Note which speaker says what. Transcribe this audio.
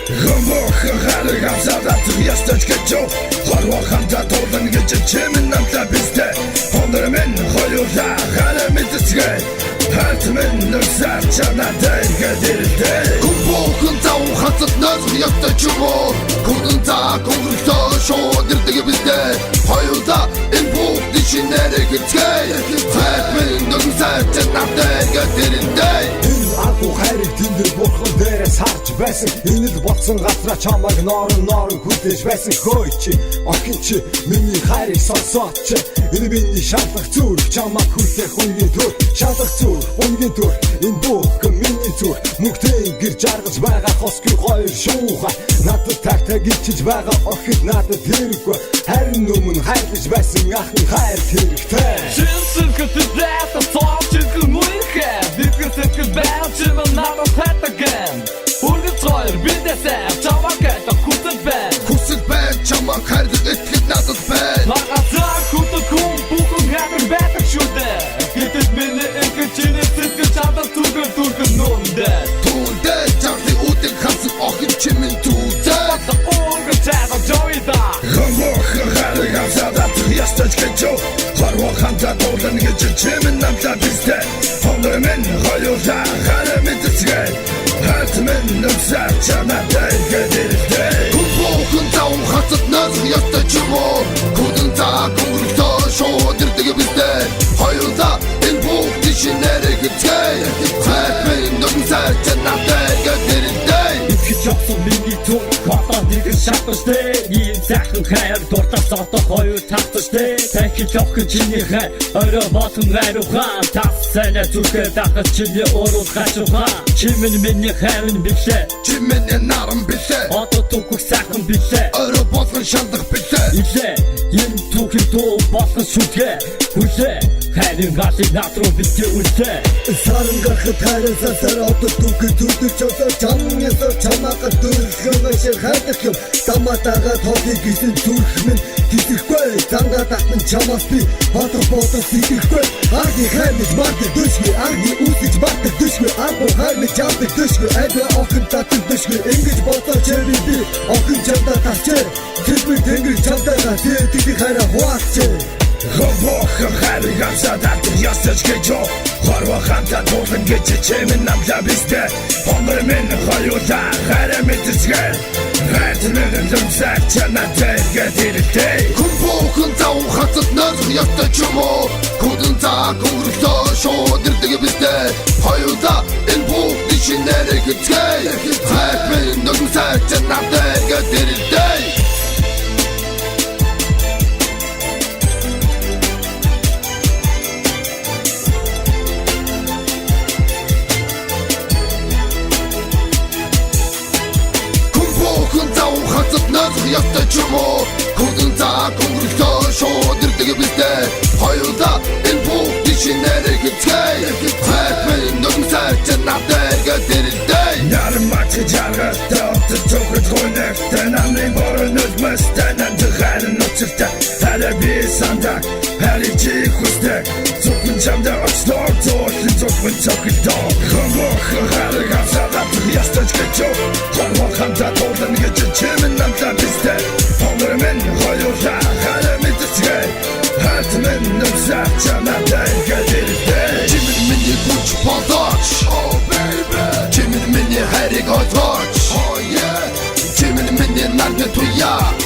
Speaker 1: Хамохарыг авсадаад ястаж гэжо Харва хамта толдан гэж чимэн намта бистэ Хондор мен хоёулаа хараа мэдсгээ Хатмэн нэрсар чанаатай гэдэлтэй
Speaker 2: Гүбокон тав хацад нас ястаж чумо Гүдэн та гүрэлтөө шууд ирдэг бистэ Хоёулаа энэ бүх дишинэрэг гэцгээ Хатмэн нэрсар чанаатай гэдэлтэй
Speaker 3: Агуу хайрыг тэндэр бурхан дээрээс харж байсан Энэ л болсон газраа чамайг норон хүлээж байсан Хөөе чи, охин чи, миний хайрыг сонсоод чи Энэ миний шалах зүрх чамайг хүлээх үнгийн төр Шалах зүрх, үнгийн төр Энэ бүхэн миний зүрх Мөнхтэн гэр жаргаж байгаа хосгүй хоёр шууха Надад тагтаг ичиж байгаа охид надад хэрэггүй Харин өмнө хайрлаж байсан ахын хайр хэрэгтэй
Speaker 4: Шинсэлхэт дэсэ цоочилгэн мүйхэ Дипгэсэтгэл бэлчим надад хэтаген Үргэл цойр бидэсэ чамагэта хүсэл бэн
Speaker 2: Хүсэл бэн чамайг хайрлах итгэл надад бэн
Speaker 4: Нагацаа хүсэл хүн бүхэн хэмэр байтаг шүдэ Гэтэл миний инхэн чиний сэтгэл чадал түргэн нүндэ
Speaker 2: Түндэ чарли үдэг хасан охин чимэн түндэ
Speaker 4: Бата үргэл чайга жойда
Speaker 1: Хамохарыг авсадаад ястаж гэжо Харва хамта толдан гэж чимэн намта бистэ Хондор мен хоёулаа хараа мэдсгээ Хатмэн нэрсар чанаатай гэдэлтэй
Speaker 2: Гүбокон тав хацад нас ястаж чумо Гүдэн та гүрэлтөө шууд ирдэг бистэ Хоёулаа энэ бүх дишинэрэг гэцгээ Хатмэн нэрсар чанаатай гэдэлтэй
Speaker 4: Итгэж явсан миний түр Хотоо нэгэн шаташтэй Ийм сайхан хайр дуртас одоо хоёр тавташтэй Тахиж охин чиний хайр Орой болон хайрухан Тас санаа зүрхээ дахас чиний уруул хашуухан Чимэн миний хайрын билээ
Speaker 2: Чимэн наран билээ
Speaker 4: Одоо түүхэг сайхан билээ
Speaker 2: Орой болгон шалдах билээ
Speaker 4: Илээ энэ түүхийн дуу болгон шүтгээ Хүлээ хайрын галыг над руу битгий үлдээ
Speaker 3: Саран гарахад хайрансаа сараад түүхий төрдөж чосоо чамнасаа чамаагаар дөрөлгөн ашиг хайдах юм Даматагаа тоодыг гисэн зүрх минь гисэхгүй Зангаа татан чамаас би бодох сэтгэхгүй Арги хайрнаж мардаг дөшгүй Арги үсэж мардаг дөшгүй Аргу хайрнаж чаддаг дөшгүй Айдва охин татан дөшгүй Ингэж бодоо чэри би охин чамдаа тасчээ Тэсмэр тэнгэр чамдаа тэтгэх хайраа хуваалчээ
Speaker 1: Хамохарыг авсадаад ястаж гэжо Харва хамта толдан гэж чимэн намта бистэ Хондор мен хоёулаа хараа мэдсгээ Хатмэн нэрсар чанаатай гэдэлтэй
Speaker 2: Гүбокон тав хацад нас ястаж чумо Гүдэн та гүрэлтөө шууд ирдэг бистэ Хоёулаа энэ бүх дишинэрэг гэцгээ Хатмэн нэрсар чанаатай гэдэлтэй Гүбокон тав хацад нас ястаж чумо Гүдэн та гүрэлтөө шууд ирдэг бистэ Хоёулаа энэ бүх дишинэрэг гэцгээ Хатмэн нэрсар чанаатай гэдэлтэй
Speaker 1: Нармач жаргал тохтод цогт хонэгтэн Амны борон үлмэстэн Антыхайн нуцэлтэ Хараа би сандак Хараа чи хүсдэг Цогн чамда очтор Цоохин цогн цогтоо Хамохарыг авсадаад ястаж гэжо Харва хамта толдан гэж чимэн намта бистэ Хондор мен хоёулаа хараа мэдсгээ Хатмэн нэрсар чанаатай гэдэлтэй
Speaker 2: Чимэн миний хүч бодооч Oh baby Чимэн миний хайрыг ойлгооч Oh yeah Чимэн миний нарны туяа